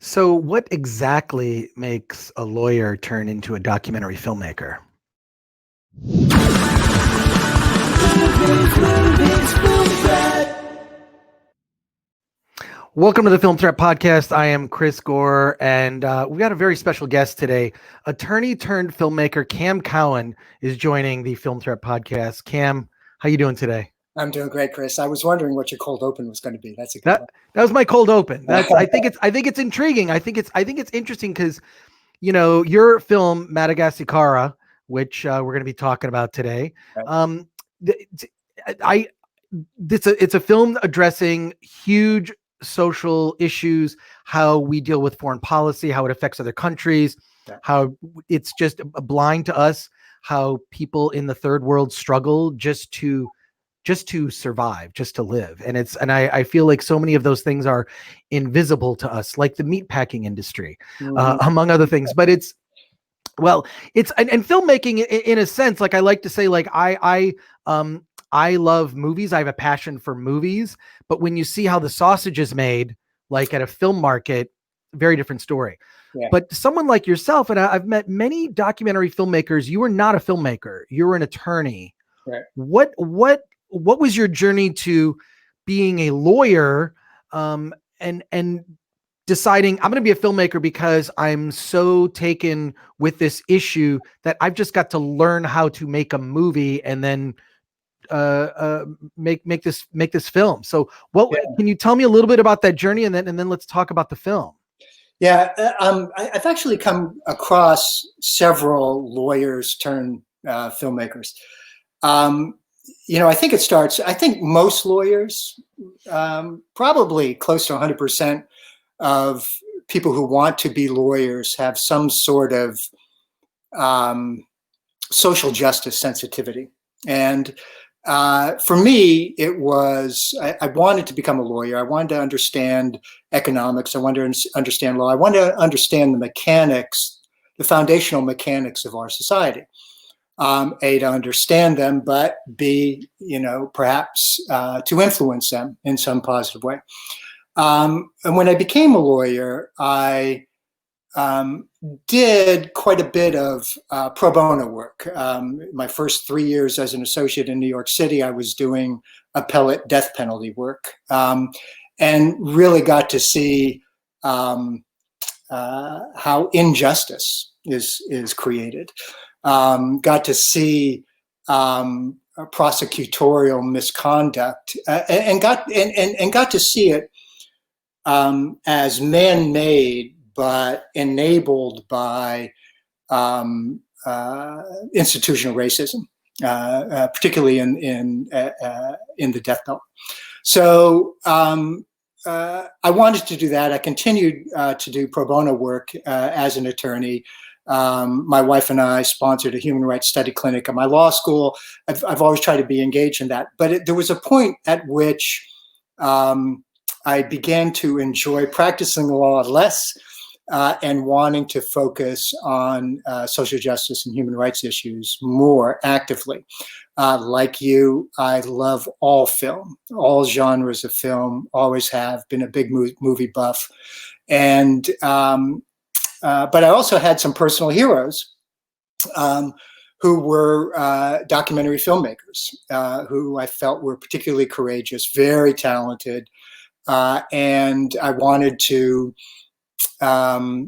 So, what exactly makes a lawyer turn into a documentary filmmaker? Welcome to the Film Threat Podcast. I am Chris Gore, and we got a very special guest today. Attorney turned filmmaker Cam Cowan is joining the Film Threat Podcast. Cam, how you doing today? I'm doing great, Chris. I was wondering what your cold open was going to be. That's a good one. That was my cold open. I think it's intriguing. I think it's interesting because, your film Madagascar, which we're going to be talking about today. Right. It's a film addressing huge social issues, how we deal with foreign policy, how it affects other countries, how it's just blind to us, how people in the third world struggle just to survive, just to live. And I feel like so many of those things are invisible to us, like the meatpacking industry, among other things. But and filmmaking in a sense, like I like to say, like I love movies. I have a passion for movies, but when you see how the sausage is made, like at a film market, very different story. Yeah. But someone like yourself, and I've met many documentary filmmakers, you were not a filmmaker, you were an attorney. Right. What was your journey to being a lawyer, and deciding I'm going to be a filmmaker because I'm so taken with this issue that I've just got to learn how to make a movie and then make this film. So can you tell me a little bit about that journey, and then let's talk about the film? Yeah. I've actually come across several lawyers turned filmmakers. I think most lawyers, probably close to 100% of people who want to be lawyers have some sort of social justice sensitivity. And for me, it was, I wanted to become a lawyer. I wanted to understand economics. I wanted to understand law. I wanted to understand the mechanics, the foundational mechanics of our society. A, to understand them, but B, perhaps to influence them in some positive way. And when I became a lawyer, I did quite a bit of pro bono work. My first 3 years as an associate in New York City, I was doing appellate death penalty work, and really got to see how injustice is created. Got to see prosecutorial misconduct, and got to see it as man-made, but enabled by institutional racism, particularly in the death penalty. So I wanted to do that. I continued to do pro bono work as an attorney. My wife and I sponsored a human rights study clinic at my law school. I've always tried to be engaged in that. But there was a point at which I began to enjoy practicing the law less and wanting to focus on social justice and human rights issues more actively. Like you, I love all film, all genres of film, always have been a big movie buff. And but I also had some personal heroes who were documentary filmmakers, who I felt were particularly courageous, very talented, and I wanted to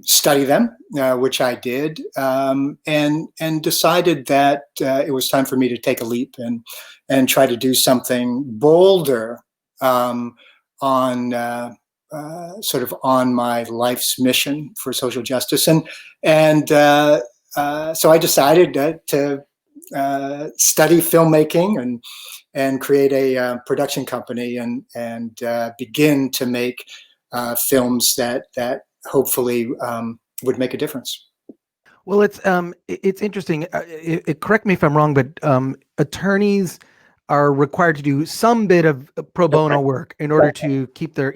study them, which I did, and decided that it was time for me to take a leap and try to do something bolder sort of on my life's mission for social justice. And so I decided to study filmmaking and create a production company and begin to make films that hopefully would make a difference. Well, it's interesting. Correct me if I'm wrong, but attorneys are required to do some bit of pro bono work in order to keep their,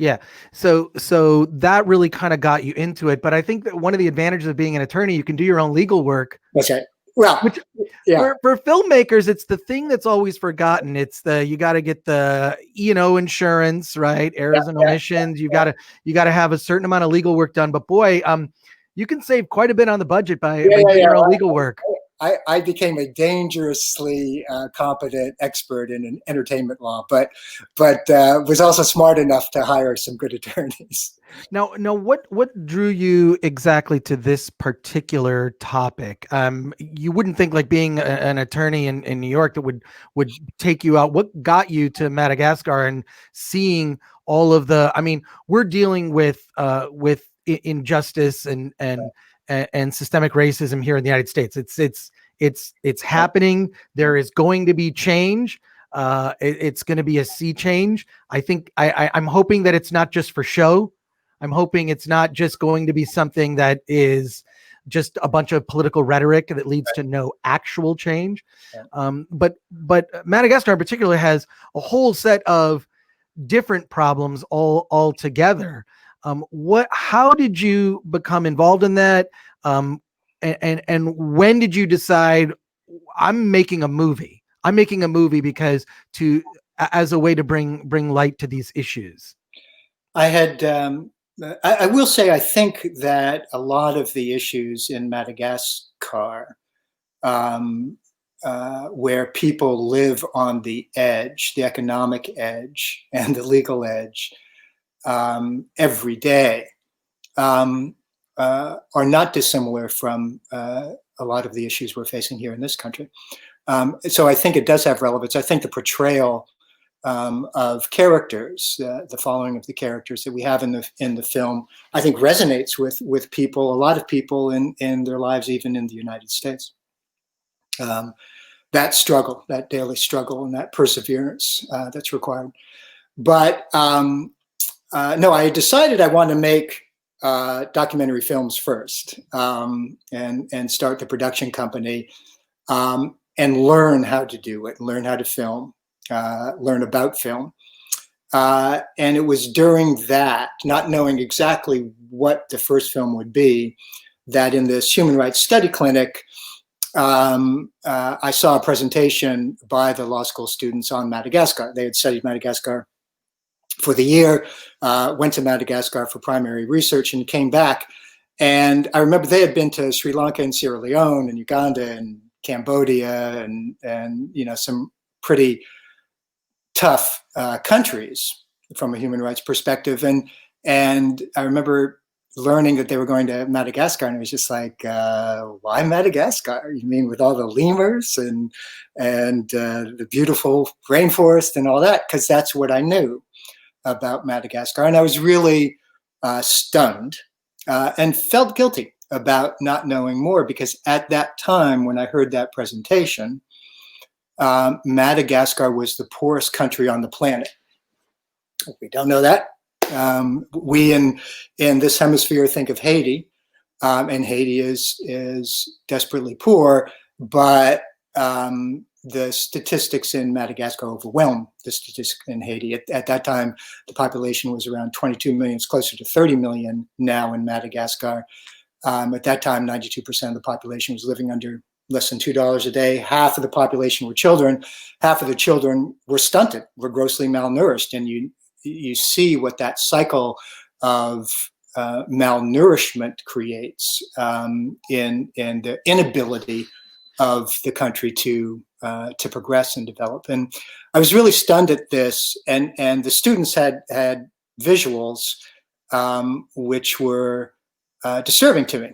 So that really kind of got you into it. But I think that one of the advantages of being an attorney, you can do your own legal work. That's right. Well, Which yeah, for filmmakers, it's the thing that's always forgotten. It's you got to get the E&O insurance, right? yeah, Errors and yeah, omissions. You got to have a certain amount of legal work done. But boy, you can save quite a bit on the budget by yeah, doing yeah. your own legal work. I became a dangerously competent expert in entertainment law, but was also smart enough to hire some good attorneys. Now, what drew you exactly to this particular topic? You wouldn't think like being an attorney in New York that would take you out. What got you to Madagascar and seeing all of the? I mean, we're dealing with injustice and systemic racism here in the United States. It's happening. There is going to be change. It's going to be a sea change. I think I'm hoping that it's not just for show. I'm hoping it's not just going to be something that is just a bunch of political rhetoric that leads to no actual change. But Madagascar in particular has a whole set of different problems all together. How did you become involved in that? And when did you decide I'm making a movie? I'm making a movie because as a way to bring light to these issues. I had. I will say, I think that a lot of the issues in Madagascar, where people live on the edge, the economic edge and the legal edge, every day, are not dissimilar from a lot of the issues we're facing here in this country. So I think it does have relevance. I think the portrayal of characters, the following of the characters that we have in the film, I think resonates with people, a lot of people in their lives, even in the United States. That struggle, that daily struggle, and that perseverance that's required. But no, I decided I wanted to make documentary films first, and start the production company, and learn how to do it, learn how to film. Learn about film. And it was during that, not knowing exactly what the first film would be, that in this human rights study clinic, I saw a presentation by the law school students on Madagascar. They had studied Madagascar for the year, went to Madagascar for primary research and came back. And I remember they had been to Sri Lanka and Sierra Leone and Uganda and Cambodia and some pretty tough countries from a human rights perspective. And I remember learning that they were going to Madagascar, and it was just like, why Madagascar? You mean with all the lemurs and the beautiful rainforest and all that? Because that's what I knew about Madagascar. And I was really stunned and felt guilty about not knowing more, because at that time when I heard that presentation, Madagascar was the poorest country on the planet. We don't know that. We in this hemisphere think of Haiti, and Haiti is desperately poor, but the statistics in Madagascar overwhelm the statistics in Haiti. At that time, the population was around 22 million. It's closer to 30 million now in Madagascar. At that time, 92% of the population was living under less than $2 a day. Half of the population were children. Half of the children were stunted, were grossly malnourished. And you see what that cycle of malnourishment creates in the inability of the country to progress and develop. And I was really stunned at this. And the students had visuals which were disturbing to me.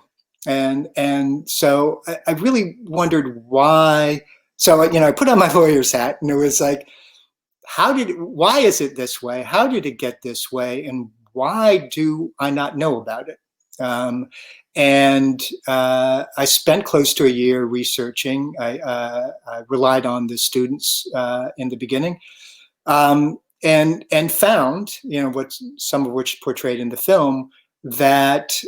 And so I really wondered why. So, I put on my lawyer's hat, and it was like, why is it this way? How did it get this way? And why do I not know about it? And I spent close to a year researching. I relied on the students in the beginning, and found, some of which portrayed in the film, that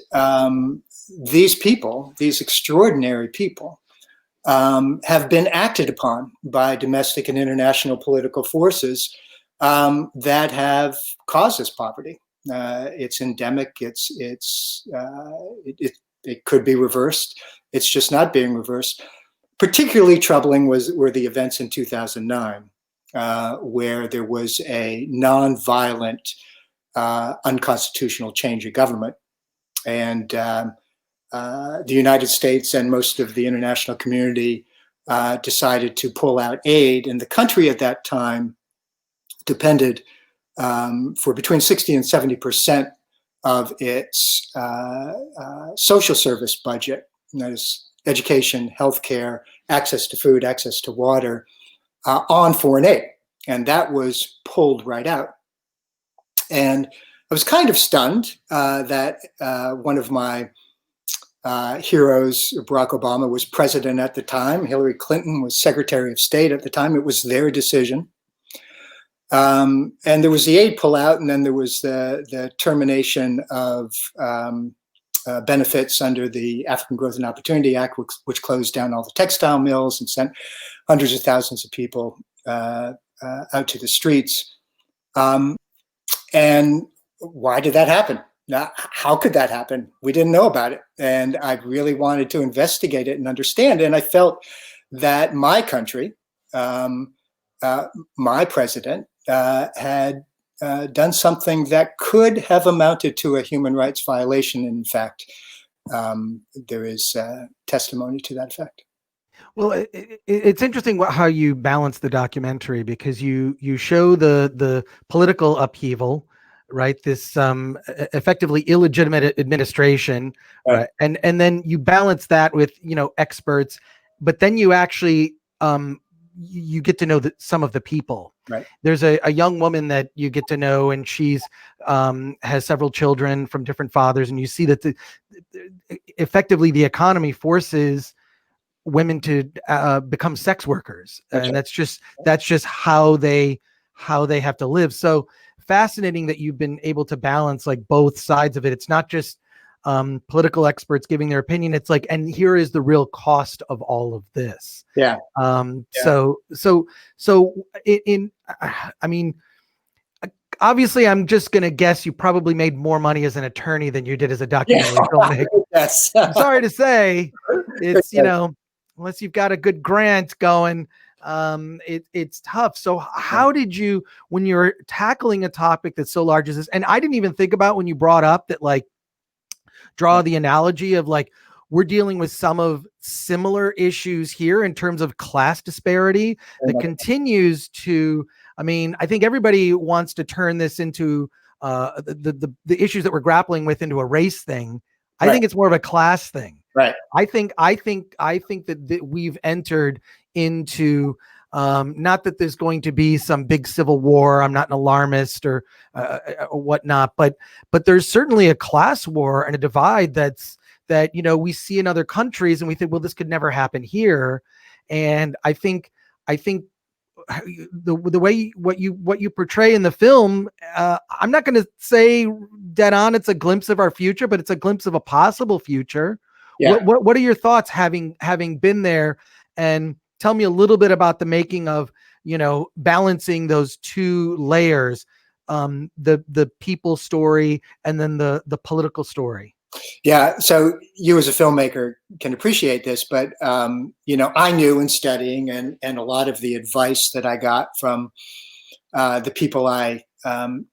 these people, these extraordinary people, have been acted upon by domestic and international political forces that have caused this poverty. It's endemic. It could be reversed. It's just not being reversed. Particularly troubling were the events in 2009, where there was a nonviolent, unconstitutional change of government. And the United States and most of the international community decided to pull out aid. And the country at that time depended for between 60 and 70% of its social service budget, and that is education, healthcare, access to food, access to water, on foreign aid. And that was pulled right out. And I was kind of stunned that one of my heroes, Barack Obama, was president at the time. Hillary Clinton was Secretary of State at the time. It was their decision. And there was the aid pullout, and then there was the termination of benefits under the African Growth and Opportunity Act, which closed down all the textile mills and sent hundreds of thousands of people out to the streets. And why did that happen? Now, how could that happen? We didn't know about it. And I really wanted to investigate it and understand it. And I felt that my country, my president, had done something that could have amounted to a human rights violation. In fact, there is testimony to that effect. Well, it's interesting how you balance the documentary, because you show the political upheaval, right? This effectively illegitimate administration, right? And then you balance that with, experts, but then you actually you get to know some of the people. Right. There's a young woman that you get to know, and she's has several children from different fathers, and you see that effectively the economy forces women to become sex workers, and that's just how they have to live. So fascinating that you've been able to balance like both sides of it. It's not just political experts giving their opinion. It's like, and here is the real cost of all of this. Yeah. So I mean, obviously, I'm just going to guess you probably made more money as an attorney than you did as a documentary filmmaker. Yes. I'm sorry to say, it's, unless you've got a good grant going, it's tough. So how did you, when you're tackling a topic that's so large as this, and I didn't even think about when you brought up that, like, draw the analogy of like, we're dealing with some of similar issues here in terms of class disparity that continues to, I mean, I think everybody wants to turn this into the issues that we're grappling with into a race thing. I think it's more of a class thing. Right. I think that we've entered into, not that there's going to be some big civil war. I'm not an alarmist or whatnot, but there's certainly a class war and a divide that we see in other countries, and we think, well, this could never happen here. And I think the way what you portray in the film, I'm not going to say dead on it's a glimpse of our future, but it's a glimpse of a possible future. Yeah. What are your thoughts having been there? And tell me a little bit about the making of, balancing those two layers, the people story and then the political story. Yeah. So you as a filmmaker can appreciate this, but, I knew in studying and a lot of the advice that I got from the people I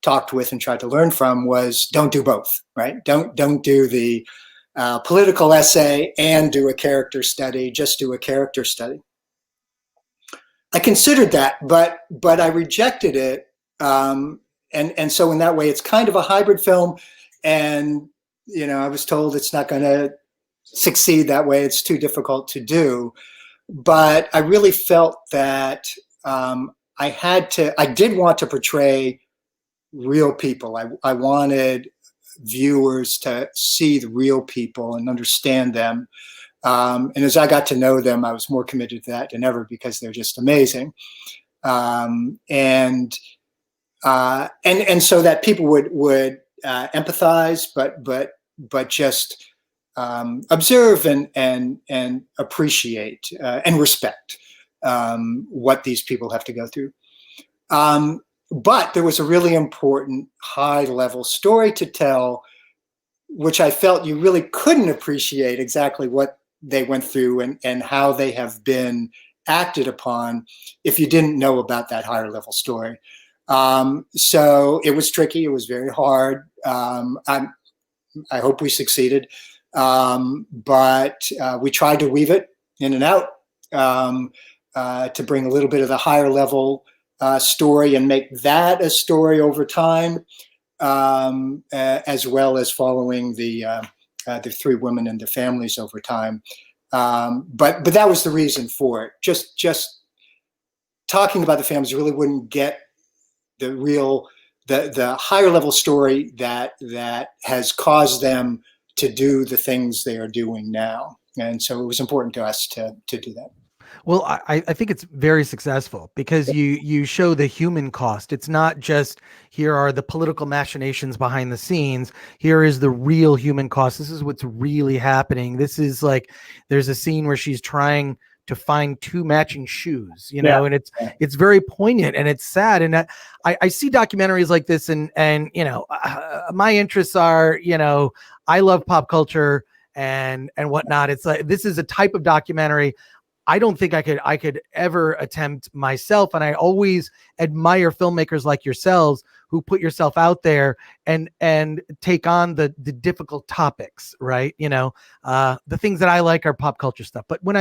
talked with and tried to learn from was don't do both, right? Don't do the political essay and do a character study, just do a character study. I considered that, but I rejected it. And so in that way, it's kind of a hybrid film. And, I was told it's not going to succeed that way. It's too difficult to do. But I really felt that I did want to portray real people. I wanted viewers to see the real people and understand them. And as I got to know them, I was more committed to that than ever because they're just amazing. And so that people would empathize, but just observe and appreciate and respect what these people have to go through. But there was a really important high-level story to tell, which I felt you really couldn't appreciate exactly what they went through and how they have been acted upon if you didn't know about that higher level story. So it was tricky. It was very hard. I hope we succeeded. But we tried to weave it in and out to bring a little bit of the higher level story and make that a story over time, as well as following the three women and their families over time. But that was the reason for it. Just talking about the families really wouldn't get the real, the higher level story that has caused them to do the things they are doing now. And so it was important to us to do that. Well, I think it's very successful because you show the human cost. It's not just here are the political machinations behind the scenes. Here is the real human cost. This is what's really happening. This is like, there's a scene where she's trying to find two matching shoes, you know, and it's very poignant and it's sad. And I see documentaries like this and you know, my interests are, you know, I love pop culture and whatnot. It's like, this is a type of documentary I don't think I could ever attempt myself. And I always admire filmmakers like yourselves who put yourself out there and take on the difficult topics, right? You know, the things that I like are pop culture stuff. But when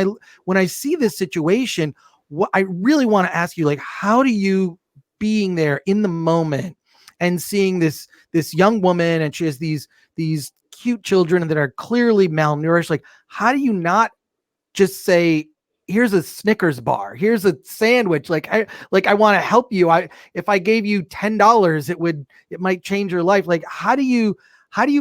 I see this situation, what I really want to ask you, like, how do you, being there in the moment and seeing this young woman and she has these cute children that are clearly malnourished, like, how do you not just say, here's a Snickers bar, here's a sandwich, like I want to help you. If I gave you $10, it might change your life. Like, how do you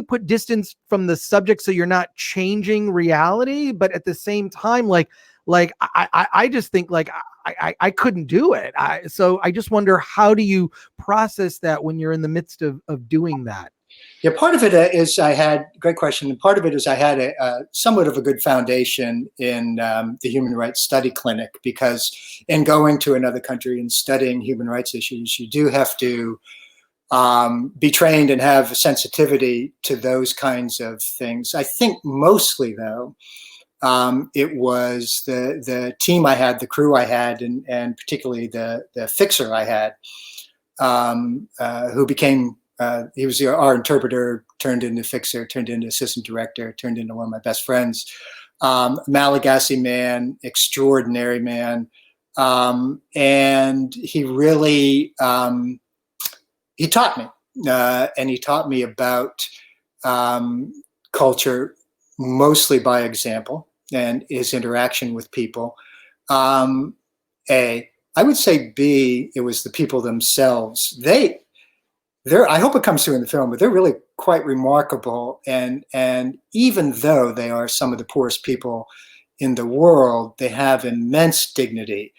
put distance from the subject so you're not changing reality, but at the same time, like I just think like I couldn't do it. So I just wonder, how do you process that when you're in the midst of doing that? Yeah, part of it is great question. And part of it is I had a somewhat of a good foundation in the Human Rights Study Clinic, because in going to another country and studying human rights issues, you do have to be trained and have sensitivity to those kinds of things. I think mostly, though, it was the team I had, the crew I had, and particularly the fixer I had, who became he was our interpreter, turned into fixer, turned into assistant director, turned into one of my best friends. Malagasy man, extraordinary man. And he really, he taught me, and he taught me about culture mostly by example and his interaction with people. A, I would say B, it was the people themselves. I hope it comes through in the film, but they're really quite remarkable. And even though they are some of the poorest people in the world, they have immense dignity,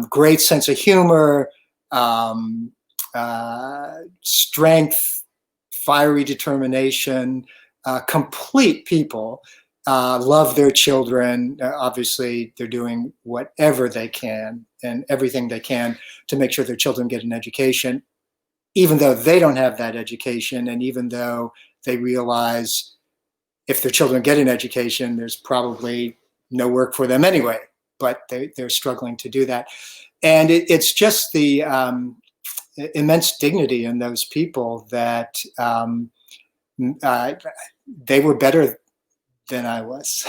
great sense of humor, strength, fiery determination, complete people, love their children. Obviously, they're doing whatever they can and everything they can to make sure their children get an education, even though they don't have that education, and even though they realize if their children get an education, there's probably no work for them anyway, but they're struggling to do that. And it's just the immense dignity in those people that they were better than I was.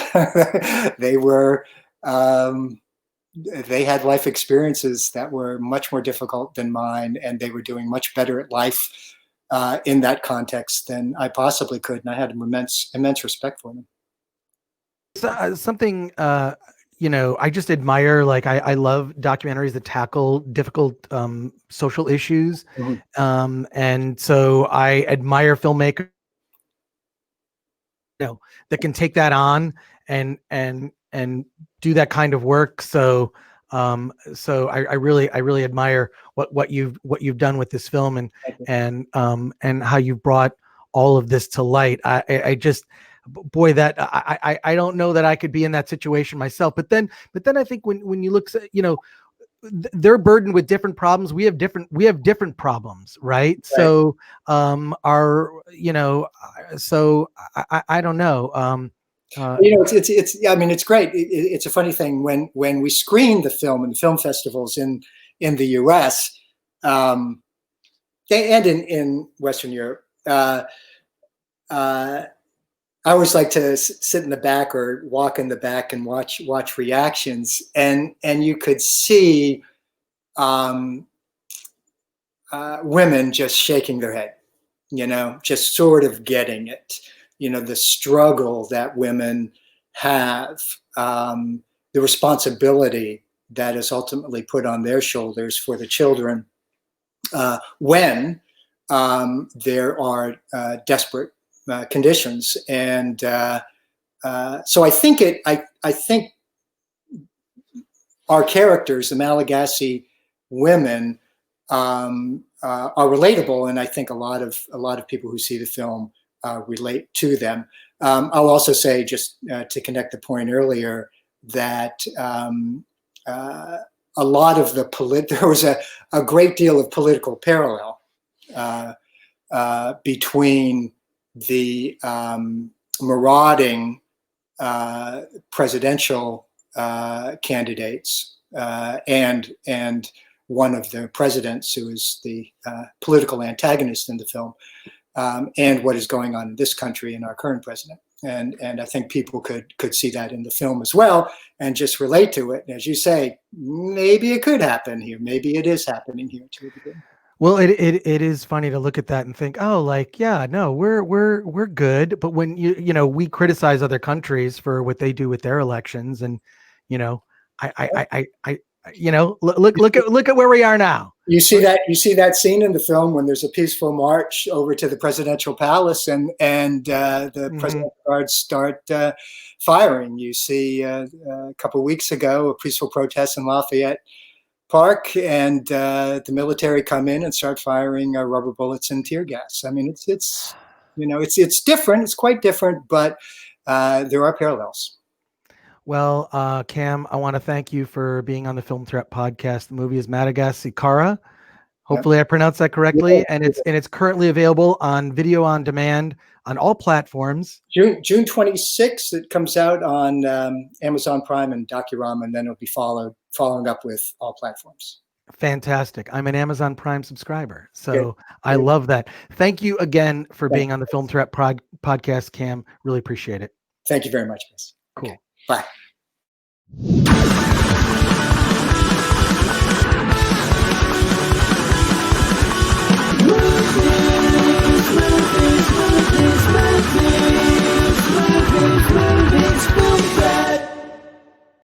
They were, they had life experiences that were much more difficult than mine, and they were doing much better at life in that context than I possibly could. And I had immense respect for them. Something, you know, I just admire, like, I love documentaries that tackle difficult social issues. Mm-hmm. And so I admire filmmakers, you know, that can take that on and do that kind of work. So I really admire what you've done with this film and how you've brought all of this to light. I just, boy, that I don't know that I could be in that situation myself. But then I think when you look, you know, they're burdened with different problems. We have different problems, right? So I don't know. It's I mean, it's great. It's a funny thing when we screen the film in film festivals in the U.S. And in Western Europe. I always like to sit in the back or walk in the back and watch reactions, and you could see women just shaking their head, just sort of getting it, the struggle that women have, the responsibility that is ultimately put on their shoulders for the children when there are desperate conditions. And so I think I think our characters, the Malagasy women, are relatable, and I think a lot of people who see the film relate to them. I'll also say, just to connect the point earlier, that a lot of there was a great deal of political parallel between the marauding presidential candidates and one of the presidents who is the political antagonist in the film, and what is going on in this country and our current president. And I think people could see that in the film as well and just relate to it. And as you say, maybe it could happen here. Maybe it is happening here to a degree. Well, it is funny to look at that and think, oh, like, yeah, no, we're good. But when we criticize other countries for what they do with their elections, and look at where we are now. You see that scene in the film when there's a peaceful march over to the presidential palace, and the presidential guards start firing. You see a couple of weeks ago a peaceful protest in Lafayette Park, and the military come in and start firing rubber bullets and tear gas. I mean, it's different. It's quite different, but there are parallels. Well, Cam, I want to thank you for being on the Film Threat podcast. The movie is Madagascar. Hopefully I pronounced that correctly. And it's currently available on video on demand on all platforms. June 26th, it comes out on Amazon Prime and Docurama, and then it'll be following up with all platforms. Fantastic. I'm an Amazon Prime subscriber, so I love that. Thank you again for being on the Film Threat podcast, Cam. Really appreciate it. Thank you very much, Chris. Cool. Okay. Bye.